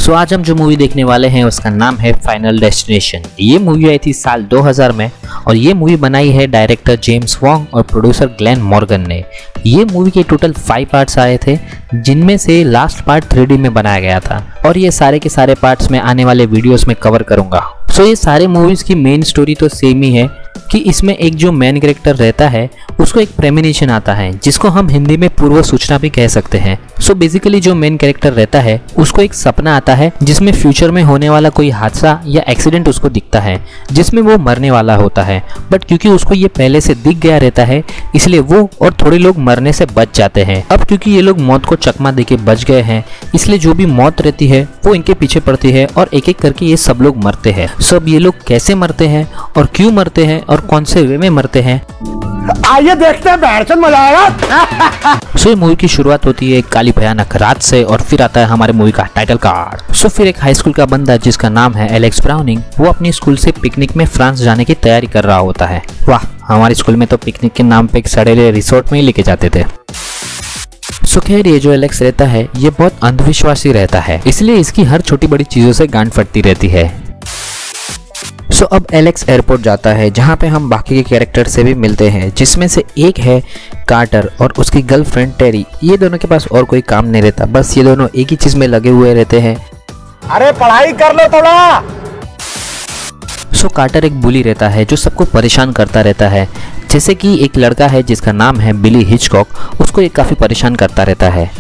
सो आज हम जो मूवी देखने वाले हैं उसका नाम है फाइनल डेस्टिनेशन। ये मूवी आई थी साल 2000 में और ये मूवी बनाई है डायरेक्टर जेम्स वॉन्ग और प्रोड्यूसर ग्लेन मॉर्गन ने। ये मूवी के टोटल 5 पार्ट्स आए थे, जिनमें से लास्ट पार्ट 3D में बनाया गया था और ये सारे के सारे पार्ट्स मैं आने वाले वीडियोस में कवर करूंगा। सो ये सारे मूवीज की मेन स्टोरी तो सेम ही है कि इसमें एक जो मेन कैरेक्टर रहता है उसको एक प्रेमोनिशन आता है, जिसको हम हिंदी में पूर्व सूचना भी कह सकते हैं। सो बेसिकली जो मेन कैरेक्टर रहता है उसको एक सपना आता है जिसमें फ्यूचर में होने वाला कोई हादसा या एक्सीडेंट उसको दिखता है जिसमें वो मरने वाला होता है, बट क्योंकि उसको ये पहले से दिख गया रहता है इसलिए वो और थोड़े लोग मरने से बच जाते हैं। अब क्योंकि ये लोग मौत को चकमा देके बच गए हैं इसलिए जो भी मौत रहती है वो इनके पीछे पड़ती है और एक एक करके ये सब लोग मरते हैं। सब ये लोग कैसे मरते हैं और क्यों मरते हैं और कौन से वे में मरते हैं, आइए देखते हैं, बैठकर मजा आएगा। सो ये मूवी की शुरुआत होती है एक काली भयानक रात से और फिर आता है हमारे मूवी का टाइटल कार्ड। सो फिर एक हाई स्कूल का बंदा जिसका नाम है एलेक्स ब्राउनिंग, वो अपनी स्कूल से पिकनिक में फ्रांस जाने की तैयारी कर रहा होता है। वाह, हमारे स्कूल में तो पिकनिक के नाम पे एक सड़ेले रिसोर्ट में ही लेके जाते थे। सो खैर ये जो एलेक्स रहता है ये बहुत अंधविश्वासी रहता है, इसलिए इसकी हर छोटी बड़ी चीजों से गांड फटती रहती है। सो अब एलेक्स एयरपोर्ट जाता है जहां पे हम बाकी के कैरेक्टर से भी मिलते हैं, जिसमें से एक है कार्टर और उसकी गर्लफ्रेंड टेरी। ये दोनों के पास और कोई काम नहीं रहता, बस ये दोनों एक ही चीज में लगे हुए रहते हैं। अरे पढ़ाई कर लो थोड़ा। सो कार्टर एक बुली रहता है जो सबको परेशान करता रहता है, जैसे कि एक लड़का है जिसका नाम है बिली हिचकॉक, उसको ये काफी परेशान करता रहता है।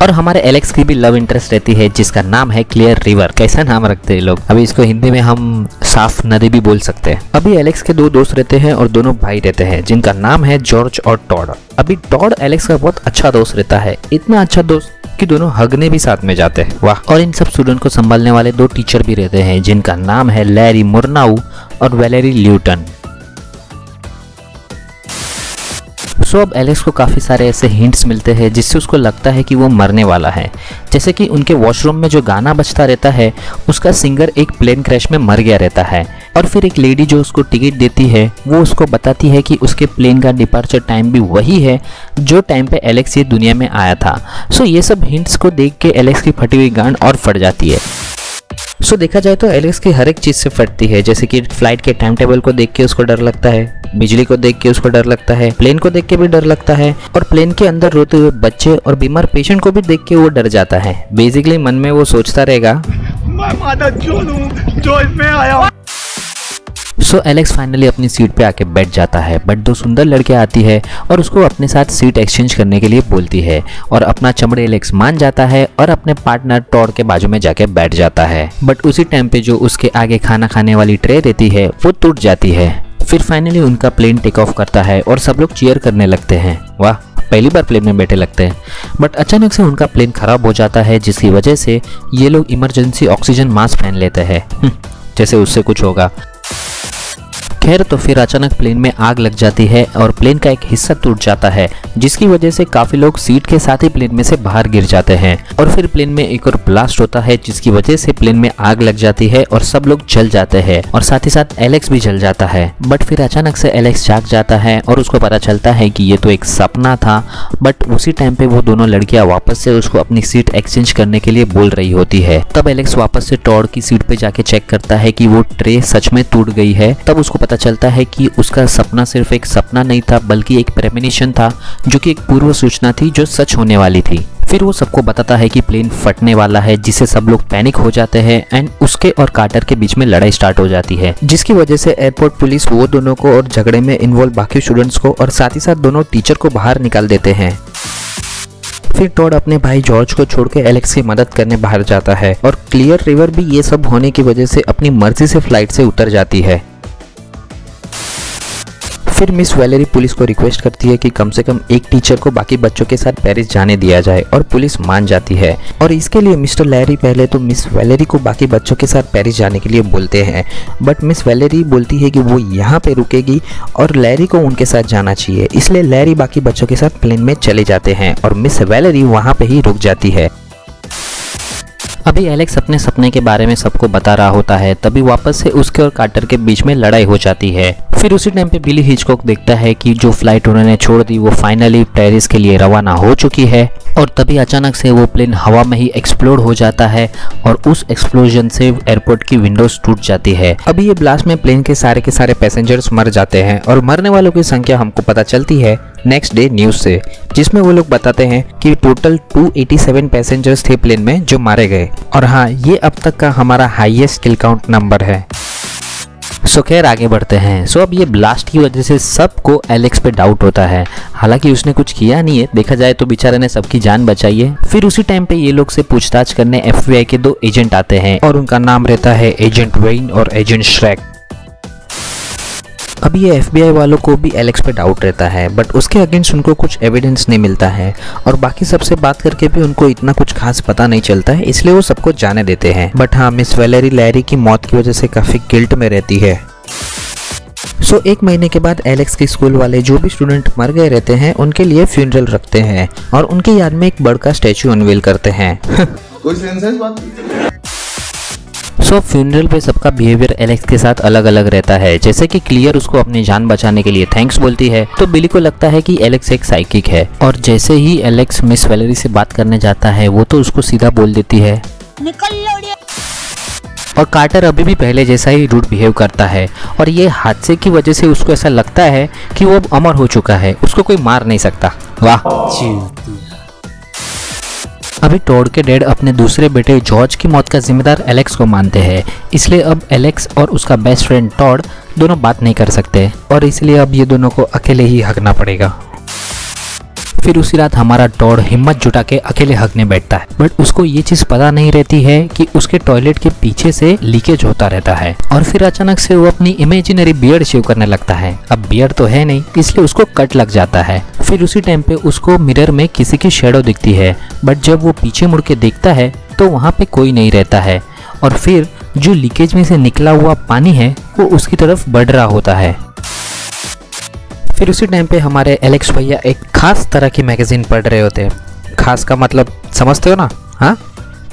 और हमारे एलेक्स की भी लव इंटरेस्ट रहती है जिसका नाम है क्लियर रिवर। कैसा नाम रखते हैं लोग, अभी इसको हिंदी में हम साफ नदी भी बोल सकते हैं। अभी एलेक्स के 2 दोस्त रहते हैं और दोनों भाई रहते हैं जिनका नाम है जॉर्ज और टॉड। अभी टॉड एलेक्स का बहुत अच्छा दोस्त रहता है, इतना अच्छा दोस्त कि दोनों हगने भी साथ में जाते हैं। वाह। और इन सब स्टूडेंट को संभालने वाले 2 टीचर भी रहते हैं जिनका नाम है लैरी मुरनाऊ और वैलेरी ल्यूटन। सो अब एलेक्स को काफ़ी सारे ऐसे हिंट्स मिलते हैं जिससे उसको लगता है कि वो मरने वाला है, जैसे कि उनके वॉशरूम में जो गाना बजता रहता है उसका सिंगर एक प्लेन क्रैश में मर गया रहता है। और फिर एक लेडी जो उसको टिकट देती है वो उसको बताती है कि उसके प्लेन का डिपार्चर टाइम भी वही है जो टाइम पे एलेक्स ये दुनिया में आया था। सो ये सब हिंट्स को देख के एलेक्स की फटी हुई गांड और फट जाती है। सो देखा जाए तो एलेक्स की हर एक चीज़ से फटती है, जैसे कि फ्लाइट के टाइम टेबल को देख के उसको डर लगता है, बिजली को देख के उसको डर लगता है, प्लेन को देख के भी डर लगता है और प्लेन के अंदर रोते हुए बच्चे और बीमार पेशेंट को भी देख के वो डर जाता है। बेसिकली मन में वो सोचता रहेगा मैं माता क्यों हूं जो इसमें आया। सो एलेक्स फाइनली अपनी सीट पे आके बैठ जाता है, बट 2 सुंदर लड़कियां आती है और उसको अपने साथ सीट एक्सचेंज करने के लिए बोलती है और अपना चमड़े एलेक्स मान जाता है और अपने पार्टनर टॉड के बाजू में जाके बैठ जाता है। बट उसी टाइम पे जो उसके आगे खाना खाने वाली ट्रे रहती है वो टूट जाती है। फिर फाइनली उनका प्लेन टेक ऑफ करता है और सब लोग चीयर करने लगते हैं। वाह, पहली बार प्लेन में बैठे लगते हैं। बट अचानक से उनका प्लेन खराब हो जाता है जिसकी वजह से ये लोग इमरजेंसी ऑक्सीजन मास्क पहन लेते हैं, जैसे उससे कुछ होगा। खैर तो फिर अचानक प्लेन में आग लग जाती है और प्लेन का एक हिस्सा टूट जाता है जिसकी वजह से काफी लोग सीट के साथ ही प्लेन में से बाहर गिर जाते हैं। और फिर प्लेन में एक और ब्लास्ट होता है जिसकी वजह से प्लेन में आग लग जाती है और सब लोग जल जाते हैं और साथ ही साथ एलेक्स भी जल जाता है। बट फिर अचानक से एलेक्स जाग जाता है और उसको पता चलता है कि ये तो एक सपना था। बट उसी टाइम पे वो दोनों लड़कियां वापस से उसको अपनी सीट एक्सचेंज करने के लिए बोल रही होती है। तब एलेक्स वापस से टॉड की सीट पे जाके चेक करता है कि वो ट्रे सच में टूट गई है। तब उसको पता चलता है कि उसका सपना सिर्फ एक सपना नहीं था बल्कि एक प्रेमोनिशन था, जो कि एक पूर्व सूचना थी जो सच होने वाली थी। फिर वो सबको बताता है कि प्लेन फटने वाला है, जिससे सब लोग पैनिक हो जाते हैं एंड उसके और कार्टर के बीच में लड़ाई स्टार्ट हो जाती है, जिसकी वजह से एयरपोर्ट पुलिस वो दोनों को और झगड़े में इन्वॉल्व बाकी स्टूडेंट्स को और साथ ही साथ दोनों टीचर को बाहर निकाल देते हैं। फिर टॉड अपने भाई जॉर्ज को छोड़ के एलेक्स की मदद करने बाहर जाता है और क्लियर रिवर भी ये सब होने की वजह से अपनी मर्जी से फ्लाइट से उतर जाती है। फिर मिस वैलेरी पुलिस को रिक्वेस्ट करती है कि कम से कम एक टीचर को बाकी बच्चों के साथ पेरिस जाने दिया जाए और पुलिस मान जाती है। और इसके लिए मिस्टर लैरी पहले तो मिस वैलेरी को बाकी बच्चों के साथ पेरिस जाने के लिए बोलते हैं, बट मिस वैलेरी बोलती है कि वो यहाँ पे रुकेगी और लैरी को उनके साथ जाना चाहिए, इसलिए लैरी बाकी बच्चों के साथ प्लेन में चले जाते हैं और मिस वैलेरी वहाँ पे ही रुक जाती है। अभी एलेक्स अपने सपने के बारे में सबको बता रहा होता है, तभी वापस से उसके और कार्टर के बीच में लड़ाई हो जाती है। फिर उसी टाइम पे बिली हिचकॉक देखता है कि जो फ्लाइट उन्होंने छोड़ दी वो फाइनली पेरिस के लिए रवाना हो चुकी है, और तभी अचानक से वो प्लेन हवा में ही एक्सप्लोड हो जाता है और उस एक्सप्लोजन से एयरपोर्ट की विंडोज टूट जाती है। अभी ये ब्लास्ट में प्लेन के सारे पैसेंजर्स मर जाते हैं और मरने वालों की संख्या हमको पता चलती है नेक्स्ट डे न्यूज से, जिसमें वो लोग बताते हैं कि टोटल 287 पैसेंजर्स थे प्लेन में जो मारे गए। और हाँ, ये अब तक का हमारा हाईएस्ट किल काउंट नंबर है। सो खैर आगे बढ़ते हैं। सो अब ये ब्लास्ट की वजह से सबको एलेक्स पे डाउट होता है, हालांकि उसने कुछ किया नहीं है, देखा जाए तो बेचारे ने सबकी जान बचाई है। फिर उसी टाइम पे ये लोग से पूछताछ करने FBI के 2 एजेंट आते हैं और उनका नाम रहता है एजेंट वेइन और एजेंट श्रेक। अब ये FBI वालों को भी एलेक्स पे डाउट रहता है, बट उसके अगेंस्ट उनको कुछ एविडेंस नहीं मिलता है और बाकी सबसे बात करके भी उनको इतना कुछ खास पता नहीं चलता है, इसलिए वो सबको जाने देते हैं। बट हाँ, मिस वैलेरी लैरी की मौत की वजह से काफ़ी गिल्ट में रहती है। सो 1 महीने के बाद एलेक्स के स्कूल वाले जो भी स्टूडेंट मर गए रहते हैं उनके लिए फ्यूनरल रखते हैं और उनकी याद में एक बर्ड का स्टैचू अनवील करते हैं। कोई सेंस है इस बात की? सो फ्यूनरल पे सबका बिहेवियर एलेक्स के साथ अलग अलग रहता है। जैसे कि क्लियर उसको अपनी जान बचाने के लिए थैंक्स बोलती है, तो बिली को लगता है कि एलेक्स एक साइकिक है, और जैसे ही एलेक्स मिस वैलेरी से बात करने जाता है वो तो उसको सीधा बोल देती है निकल लौड़िया। और कार्टर अभी भी पहले जैसा ही रूड बिहेव करता है, और ये हादसे की वजह से उसको ऐसा लगता है कि वो अब अमर हो चुका है, उसको कोई मार नहीं सकता। वाह। अभी टॉड के डैड अपने दूसरे बेटे जॉर्ज की मौत का जिम्मेदार एलेक्स को मानते हैं, इसलिए अब एलेक्स और उसका बेस्ट फ्रेंड टॉड दोनों बात नहीं कर सकते और इसलिए अब ये दोनों को अकेले ही हगना पड़ेगा। फिर उसी रात हमारा टॉड हिम्मत जुटा के अकेले हगने बैठता है, बट उसको ये चीज पता नहीं रहती है कि उसके टॉयलेट के पीछे से लीकेज होता रहता है। और फिर अचानक से वो अपनी इमेजिनरी बियर्ड शेव करने लगता है। अब बियर्ड तो है नहीं, इसलिए उसको कट लग जाता है। फिर उसी टाइम पे उसको मिरर में किसी की शेडो दिखती है, बट जब वो पीछे मुड़ के देखता है तो वहाँ पे कोई नहीं रहता है, और फिर जो लीकेज में से निकला हुआ पानी है वो उसकी तरफ बढ़ रहा होता है। फिर उसी टाइम पे हमारे एलेक्स भैया एक खास तरह की मैगजीन पढ़ रहे होते हैं। खास का मतलब समझते हो ना? हाँ,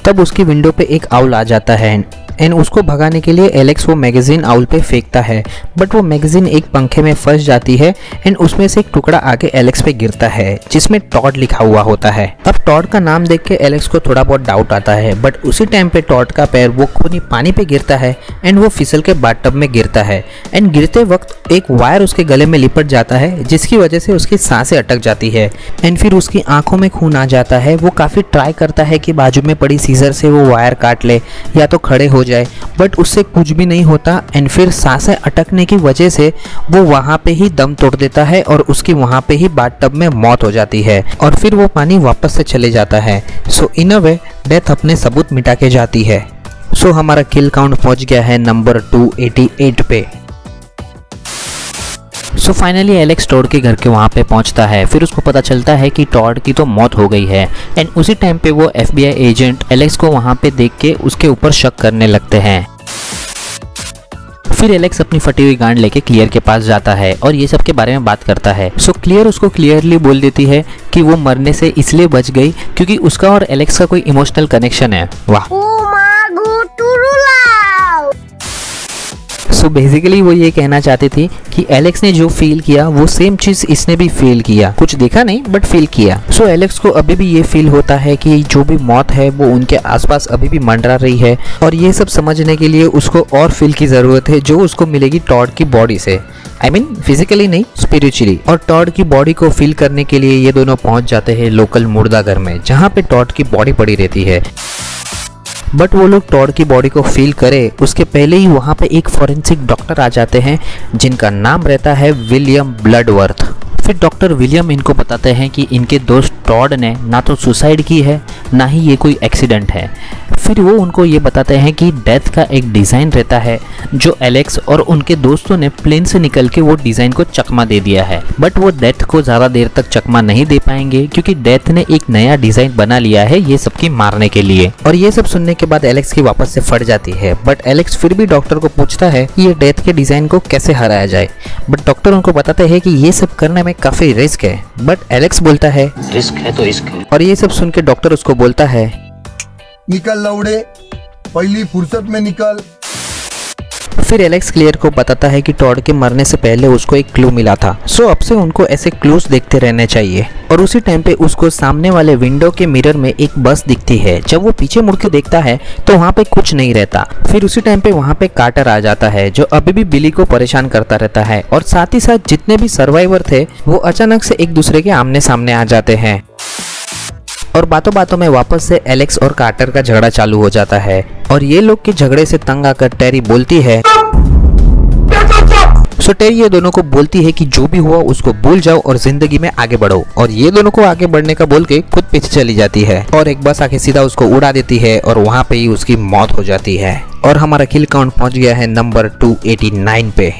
तब उसकी विंडो पे एक आउल आ जाता है एंड उसको भगाने के लिए एलेक्स वो मैगजीन आउल पे फेंकता है, बट वो मैगजीन एक पंखे में फंस जाती है एंड उसमें से एक टुकड़ा आके एलेक्स पे गिरता है जिसमें टॉड लिखा हुआ होता है। अब टॉड का नाम देख के एलेक्स को थोड़ा बहुत डाउट आता है, बट उसी टाइम पे टॉड का पैर वो खूनी पानी पे गिरता है एंड वो फिसल के बाथटब में गिरता है एंड गिरते वक्त एक वायर उसके गले में लिपट जाता है जिसकी वजह से उसकी सांसें अटक जाती है एंड फिर उसकी आंखों में खून आ जाता है। वो काफ़ी ट्राई करता है कि बाजू में पड़ी सीजर से वो वायर काट ले या तो खड़े हो जाए, बट उससे कुछ भी नहीं होता एंड फिर सांसें अटकने की वजह से वो वहाँ पे ही दम तोड़ देता है और उसकी वहाँ पे ही बाथटब में मौत हो जाती है और फिर वो पानी वापस से चले जाता है। सो इन अ वे डेथ अपने सबूत मिटा के जाती है। सो हमारा किल काउंट पहुँच गया है नंबर 288 पे। सो फाइनली एलेक्स टॉड के घर के वहाँ पे पहुँचता है। फिर उसको पता चलता है कि टॉड की तो मौत हो गई है एंड उसी टाइम पे वो FBI एजेंट एलेक्स को वहाँ पे देख के उसके ऊपर शक करने लगते हैं। फिर एलेक्स अपनी फटी हुई गांड लेके क्लियर के पास जाता है और ये सब के बारे में बात करता है। सो क्लियर उसको क्लियरली बोल देती है कि वो मरने से इसलिए बच गई क्योंकि उसका और एलेक्स का कोई इमोशनल कनेक्शन है। वाह। सो बेसिकली वो ये कहना चाहती थी कि एलेक्स ने जो फील किया वो सेम चीज इसने भी फील किया, कुछ देखा नहीं बट फील किया। सो एलेक्स को अभी भी ये फील होता है कि जो भी मौत है वो उनके आसपास अभी भी मंडरा रही है और ये सब समझने के लिए उसको और फील की ज़रूरत है जो उसको मिलेगी टॉड की बॉडी से। I mean, फिजिकली नहीं, स्पिरिचुअली। और टॉड की बॉडी को फील करने के लिए ये दोनों पहुंच जाते हैं लोकल मुर्दाघर में जहाँ पे टॉड की बॉडी पड़ी रहती है। बट वो लोग टॉड की बॉडी को फील करे उसके पहले ही वहाँ पे एक फॉरेंसिक डॉक्टर आ जाते हैं जिनका नाम रहता है विलियम ब्लडवर्थ। फिर डॉक्टर विलियम इनको बताते हैं कि इनके दोस्त टॉड ने ना तो सुसाइड की है ना ही ये कोई एक्सीडेंट है। फिर वो उनको ये बताते हैं कि डेथ का एक डिज़ाइन रहता है जो एलेक्स और उनके दोस्तों ने प्लेन से निकल के वो डिज़ाइन को चकमा दे दिया है, बट वो डेथ को ज़्यादा देर तक चकमा नहीं दे पाएंगे क्योंकि डेथ ने एक नया डिज़ाइन बना लिया है ये सबकी मारने के लिए। और ये सब सुनने के बाद एलेक्स की वापस से फट जाती है, बट एलेक्स फिर भी डॉक्टर को पूछता है कि ये डेथ के डिज़ाइन को कैसे हराया जाए, बट डॉक्टर उनको बताते हैं कि ये सब करने में काफ़ी रिस्क है। बट एलेक्स बोलता है रिस्क है तो रिस्क है। और ये सब सुन के डॉक्टर उसको बोलता है निकल लौड़े, पहली फुर्सत में निकल। फिर एलेक्स क्लियर को बताता है कि टॉड के मरने से पहले उसको एक क्लू मिला था, सो अब से उनको ऐसे क्लूज देखते रहने चाहिए। और उसी टाइम पे उसको सामने वाले विंडो के मिरर में एक बस दिखती है। जब वो पीछे मुड़ के देखता है तो वहाँ पे कुछ नहीं रहता। फिर उसी टाइम पे वहाँ पे कार्टर आ जाता है जो अभी भी बिली को परेशान करता रहता है, और साथ ही साथ जितने भी सर्वाइवर थे वो अचानक से एक दूसरे के आमने सामने आ जाते हैं। और बातों बातों में वापस से एलेक्स और कार्टर का झगड़ा चालू हो जाता है, और ये लोग के झगड़े से तंग आकर टेरी बोलती है, सो टेरी ये दोनों को बोलती है कि जो भी हुआ उसको भूल जाओ और जिंदगी में आगे बढ़ो। और ये दोनों को आगे बढ़ने का बोल के खुद पीछे चली जाती है, और एक बस आके सीधा उसको उड़ा देती है और वहाँ पे ही उसकी मौत हो जाती है। और हमारा किल काउंट पहुँच गया है नंबर 289 पे।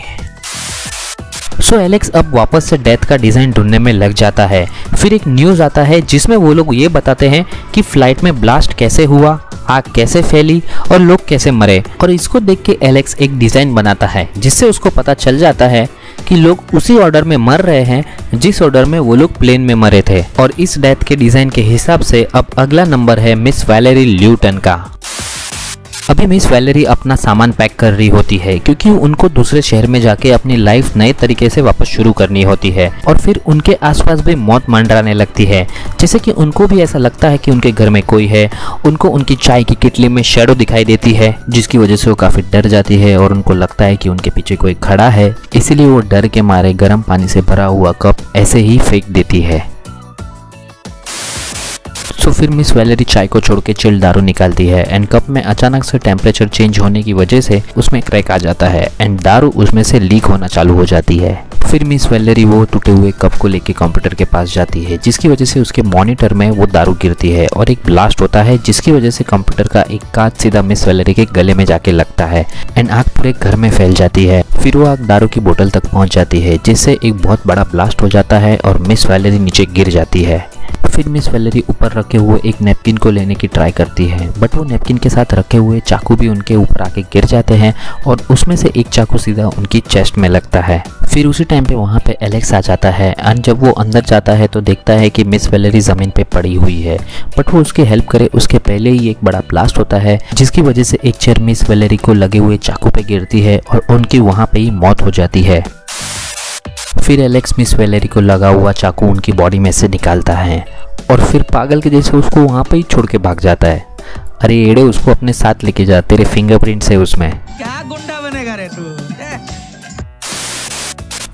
सो एलेक्स अब वापस से डेथ का डिज़ाइन ढूंढने में लग जाता है। फिर एक न्यूज़ आता है जिसमें वो लोग ये बताते हैं कि फ्लाइट में ब्लास्ट कैसे हुआ, आग कैसे फैली और लोग कैसे मरे। और इसको देख के एलेक्स एक डिज़ाइन बनाता है जिससे उसको पता चल जाता है कि लोग उसी ऑर्डर में मर रहे हैं जिस ऑर्डर में वो लोग प्लेन में मरे थे। और इस डेथ के डिज़ाइन के हिसाब से अब अगला नंबर है मिस वैलेरी ल्यूटन का। अभी मिस वैलेरी अपना सामान पैक कर रही होती है क्योंकि उनको दूसरे शहर में जाके अपनी लाइफ नए तरीके से वापस शुरू करनी होती है। और फिर उनके आसपास भी मौत मंडराने लगती है, जैसे कि उनको भी ऐसा लगता है कि उनके घर में कोई है। उनको उनकी चाय की किटली में शैडो दिखाई देती है जिसकी वजह से वो काफ़ी डर जाती है, और उनको लगता है कि उनके पीछे कोई खड़ा है। इसीलिए वो डर के मारे गर्म पानी से भरा हुआ कप ऐसे ही फेंक देती है। तो फिर मिस वैलेरी चाय को छोड़ के चिल्ड दारू निकालती है, एंड कप में अचानक से टेम्परेचर चेंज होने की वजह से उसमें क्रैक आ जाता है एंड दारू उसमें से लीक होना चालू हो जाती है। फिर मिस वैलेरी वो टूटे हुए कप को लेके कंप्यूटर के पास जाती है जिसकी वजह से उसके मॉनिटर में वो दारू गिरती है और एक ब्लास्ट होता है जिसकी वजह से कंप्यूटर का एक कांच सीधा मिस वैलेरी के गले में जाके लगता है एंड आग पूरे घर में फैल जाती है। फिर वो आग दारू की बोतल तक पहुंच जाती है जिससे एक बहुत बड़ा ब्लास्ट हो जाता है और मिस वैलेरी नीचे गिर जाती है। फिर मिस वैलेरी ऊपर रखे हुए एक नैपकिन को लेने की ट्राई करती है, बट वो नैपकिन के साथ रखे हुए चाकू भी उनके ऊपर आके गिर जाते हैं और उसमें से एक चाकू सीधा उनकी चेस्ट में लगता है। फिर उसी टाइम पे वहाँ पे एलेक्स आ जाता है एंड जब वो अंदर जाता है तो देखता है कि मिस वैलेरी ज़मीन पे पड़ी हुई है, बट वो उसकी हेल्प करे उसके पहले ही एक बड़ा ब्लास्ट होता है जिसकी वजह से एक चेयर मिस वैलेरी को लगे हुए चाकू पे गिरती है और उनकी वहाँ पे ही मौत हो जाती है। फिर एलेक्स मिस वैलेरी को लगा हुआ चाकू उनकी बॉडी में से निकालता है और फिर पागल के जैसे उसको वहाँ पे ही छोड़ के भाग जाता है। अरे एड़े, उसको अपने साथ लेके जा, तेरे फिंगरप्रिंट्स है उसमें। क्या गुंडा बनेगा रे तू।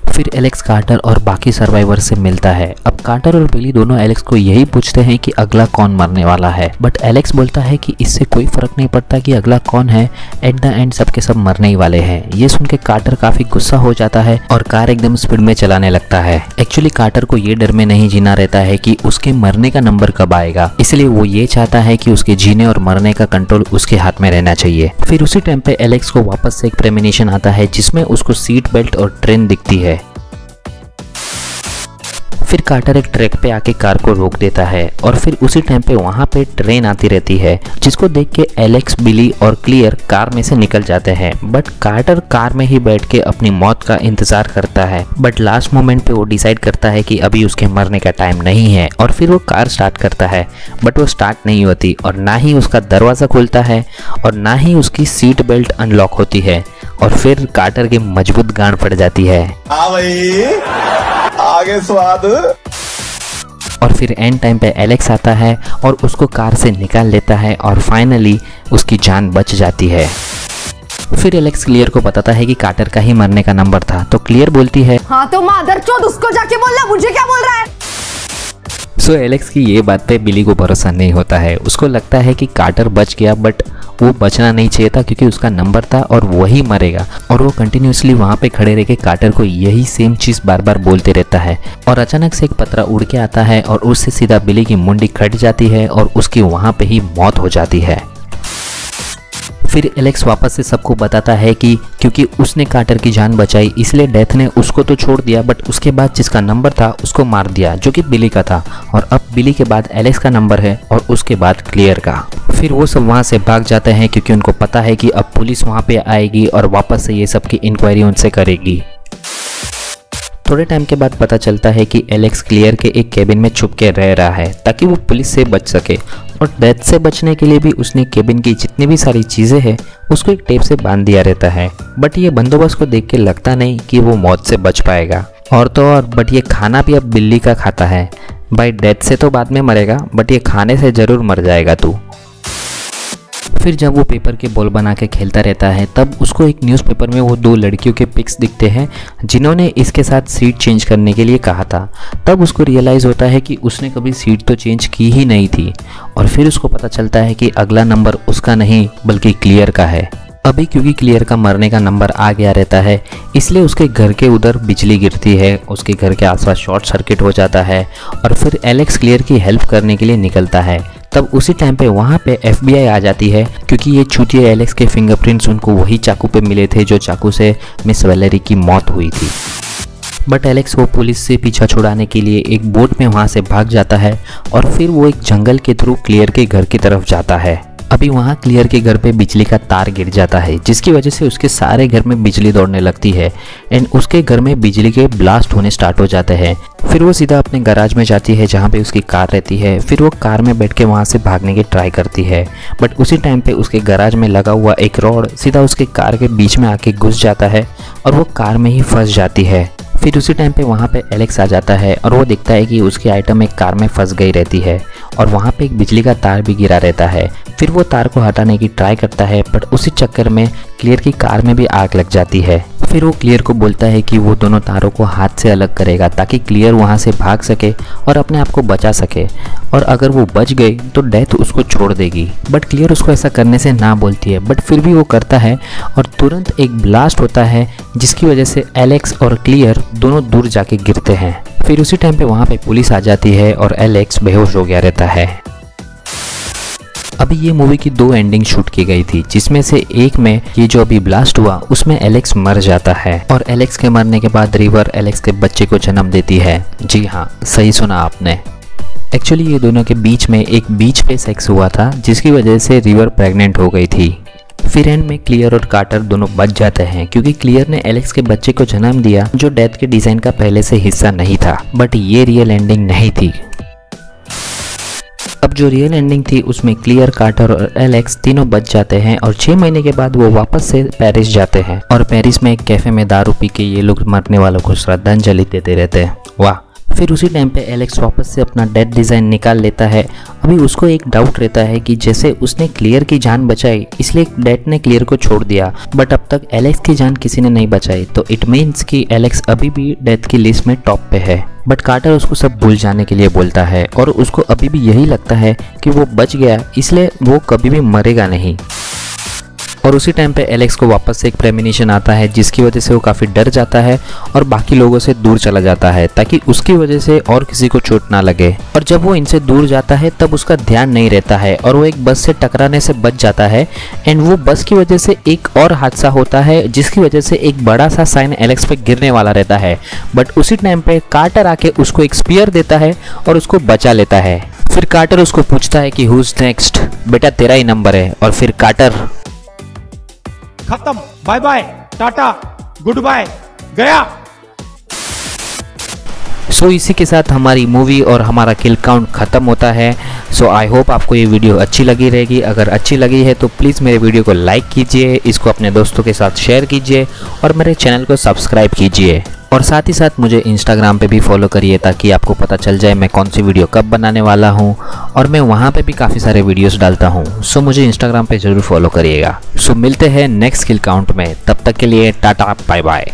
फिर एलेक्स कार्टर और बाकी सर्वाइवर से मिलता है। अब कार्टर और बिली दोनों एलेक्स को यही पूछते हैं कि अगला कौन मरने वाला है, बट एलेक्स बोलता है कि इससे कोई फर्क नहीं पड़ता कि अगला कौन है, एट द एंड सबके सब मरने ही वाले हैं। ये सुन के कार्टर काफी गुस्सा हो जाता है और कार एकदम स्पीड में चलाने लगता है। एक्चुअली कार्टर को ये डर में नहीं जीना रहता है कि उसके मरने का नंबर कब आएगा, इसलिए वो ये चाहता है कि उसके जीने और मरने का कंट्रोल उसके हाथ में रहना चाहिए। फिर उसी टाइम पे एलेक्स को वापस से एक प्रेमोनिशन आता है जिसमें उसको सीट बेल्ट और ट्रेन दिखती है। फिर कार्टर एक ट्रैक पे आके कार को रोक देता है और फिर उसी टाइम पे वहाँ पे ट्रेन आती रहती है जिसको देख के एलेक्स, बिली और क्लियर कार में से निकल जाते हैं, बट कार्टर कार में ही बैठ के अपनी मौत का इंतजार करता है। बट लास्ट मोमेंट पे वो डिसाइड करता है कि अभी उसके मरने का टाइम नहीं है और फिर वो कार स्टार्ट करता है, बट वो स्टार्ट नहीं होती और ना ही उसका दरवाज़ा खुलता है और ना ही उसकी सीट बेल्ट अनलॉक होती है और फिर कार्टर की मजबूत गांड पड़ जाती है। हाँ भाई, आगे स्वाद। और फिर एंड टाइम पे एलेक्स आता है और उसको कार से निकाल लेता है और फाइनली उसकी जान बच जाती है। फिर एलेक्स क्लियर को बताता है कि कार्टर का ही मरने का नंबर था, तो क्लियर बोलती है, हाँ तो मादरचोद उसको जाके बोलना, मुझे क्या बोल रहा है। सो एलेक्स की ये बात पे बिली को भरोसा नहीं होता है। उसको लगता है कि कार्टर बच गया, बट वो बचना नहीं चाहिए था क्योंकि उसका नंबर था और वही मरेगा। और वो कंटिन्यूसली वहाँ पे खड़े रह के कार्टर को यही सेम चीज़ बार बार बोलते रहता है। और अचानक से एक पतरा उड़ के आता है और उससे सीधा बिली की मुंडी कट जाती है और उसकी वहाँ पे ही मौत हो जाती है। फिर एलेक्स वापस से सबको बताता है कि क्योंकि उसने कार्टर की जान बचाई इसलिए डेथ ने उसको तो छोड़ दिया, बट उसके बाद जिसका नंबर था उसको मार दिया जो कि बिली का था। और अब बिली के बाद एलेक्स का नंबर है और उसके बाद क्लियर का। फिर वो सब वहाँ से भाग जाते हैं क्योंकि उनको पता है कि अब पुलिस वहाँ पे आएगी और वापस से ये सब की इंक्वायरी उनसे करेगी। थोड़े टाइम के बाद पता चलता है कि एलेक्स क्लियर के एक केबिन में छुप के रह रहा है ताकि वो पुलिस से बच सके, और डेथ से बचने के लिए भी उसने केबिन की जितनी भी सारी चीज़ें हैं उसको एक टेप से बांध दिया रहता है। बट ये बंदोबस्त को देख के लगता नहीं कि वो मौत से बच पाएगा। और तो और बट ये खाना भी अब बिल्ली का खाता है। भाई डेथ से तो बाद में मरेगा, बट ये खाने से ज़रूर मर जाएगा तू। फिर जब वो पेपर के बॉल बना के खेलता रहता है तब उसको एक न्यूज़पेपर में वो 2 लड़कियों के पिक्स दिखते हैं जिन्होंने इसके साथ सीट चेंज करने के लिए कहा था। तब उसको रियलाइज़ होता है कि उसने कभी सीट तो चेंज की ही नहीं थी, और फिर उसको पता चलता है कि अगला नंबर उसका नहीं बल्कि क्लियर का है। अभी क्योंकि क्लियर का मरने का नंबर आ गया रहता है इसलिए उसके घर के उधर बिजली गिरती है, उसके घर के आसपास शॉर्ट सर्किट हो जाता है, और फिर एलेक्स क्लियर की हेल्प करने के लिए निकलता है। तब उसी टाइम पे वहाँ पे FBI आ जाती है क्योंकि ये चूतिया एलेक्स के फिंगरप्रिंट्स उनको वही चाकू पे मिले थे जो चाकू से मिस वैलेरी की मौत हुई थी। बट एलेक्स वो पुलिस से पीछा छुड़ाने के लिए एक बोट में वहाँ से भाग जाता है, और फिर वो एक जंगल के थ्रू क्लियर के घर की तरफ जाता है। अभी वहाँ क्लियर के घर पे बिजली का तार गिर जाता है जिसकी वजह से उसके सारे घर में बिजली दौड़ने लगती है एंड उसके घर में बिजली के ब्लास्ट होने स्टार्ट हो जाते हैं। फिर वो सीधा अपने गैराज में जाती है जहाँ पे उसकी कार रहती है। फिर वो कार में बैठ के वहाँ से भागने की ट्राई करती है, बट उसी टाइम पे उसके गैराज में लगा हुआ एक रॉड सीधा उसके कार के बीच में आके घुस जाता है और वो कार में ही फंस जाती है। फिर उसी टाइम पे वहाँ पे एलेक्स आ जाता है और वो देखता है कि उसकी आइटम एक कार में फंस गई रहती है और वहाँ पे एक बिजली का तार भी गिरा रहता है। फिर वो तार को हटाने की ट्राई करता है, बट उसी चक्कर में क्लियर की कार में भी आग लग जाती है। फिर वो क्लियर को बोलता है कि वो दोनों तारों को हाथ से अलग करेगा ताकि क्लियर वहाँ से भाग सके और अपने आप को बचा सके, और अगर वो बच गई तो डेथ उसको छोड़ देगी। बट क्लियर उसको ऐसा करने से ना बोलती है, बट फिर भी वो करता है और तुरंत एक ब्लास्ट होता है जिसकी वजह से एलेक्स और क्लियर दोनों दूर जाके गिरते हैं। फिर उसी टाइम पे वहाँ पे पुलिस आ जाती है और एलेक्स बेहोश हो गया रहता है। अभी ये मूवी की 2 एंडिंग शूट की गई थी जिसमें से एक में ये जो अभी ब्लास्ट हुआ उसमें एलेक्स मर जाता है, और एलेक्स के मरने के बाद रिवर एलेक्स के बच्चे को जन्म देती है। जी हाँ, सही सुना आपने। एक्चुअली ये दोनों के बीच में एक बीच पे सेक्स हुआ था जिसकी वजह से रिवर प्रेग्नेंट हो गई थी। फिर एंड में क्लियर और कार्टर दोनों बच जाते हैं क्योंकि क्लियर ने एलेक्स के बच्चे को जन्म दिया जो डेथ के डिजाइन का पहले से हिस्सा नहीं था। बट ये रियल एंडिंग नहीं थी। अब जो रियल एंडिंग थी उसमें क्लियर, कार्टर और एलेक्स तीनों बच जाते हैं और 6 महीने के बाद वो वापस से पेरिस जाते हैं, और पेरिस में एक कैफे में दारू पी के ये लोग मरने वालों को श्रद्धांजलि देते रहते हैं। वाह। फिर उसी टाइम पे एलेक्स वापस से अपना डेथ डिज़ाइन निकाल लेता है। अभी उसको एक डाउट रहता है कि जैसे उसने क्लियर की जान बचाई इसलिए डेथ ने क्लियर को छोड़ दिया, बट अब तक एलेक्स की जान किसी ने नहीं बचाई, तो इट मीन्स कि एलेक्स अभी भी डेथ की लिस्ट में टॉप पे है। बट कार्टर उसको सब भूल जाने के लिए बोलता है और उसको अभी भी यही लगता है कि वो बच गया इसलिए वो कभी भी मरेगा नहीं। और उसी टाइम पे एलेक्स को वापस से एक प्रेमिनेशन आता है जिसकी वजह से वो काफ़ी डर जाता है और बाकी लोगों से दूर चला जाता है ताकि उसकी वजह से और किसी को चोट ना लगे। और जब वो इनसे दूर जाता है तब उसका ध्यान नहीं रहता है और वो एक बस से टकराने से बच जाता है, एंड वो बस की वजह से एक और हादसा होता है जिसकी वजह से एक बड़ा सा साइन एलेक्स पे गिरने वाला रहता है। बट उसी टाइम पे कार्टर आके उसको एक स्पीयर देता है और उसको बचा लेता है। फिर कार्टर उसको पूछता है कि हुज नेक्स्ट, बेटा तेरा ही नंबर है। और फिर कार्टर खत्म, bye bye, tata, goodbye, गया। सो इसी के साथ हमारी मूवी और हमारा किल काउंट ख़त्म होता है। सो आई होप आपको ये वीडियो अच्छी लगी रहेगी। अगर अच्छी लगी है तो प्लीज़ मेरे वीडियो को लाइक कीजिए, इसको अपने दोस्तों के साथ शेयर कीजिए और मेरे चैनल को सब्सक्राइब कीजिए। और साथ ही साथ मुझे इंस्टाग्राम पे भी फॉलो करिए ताकि आपको पता चल जाए मैं कौन सी वीडियो कब बनाने वाला हूँ, और मैं वहाँ पे भी काफ़ी सारे वीडियोस डालता हूँ। सो मुझे इंस्टाग्राम पे ज़रूर फॉलो करिएगा। सो मिलते हैं नेक्स्ट किल काउंट में, तब तक के लिए टाटा बाय बाय।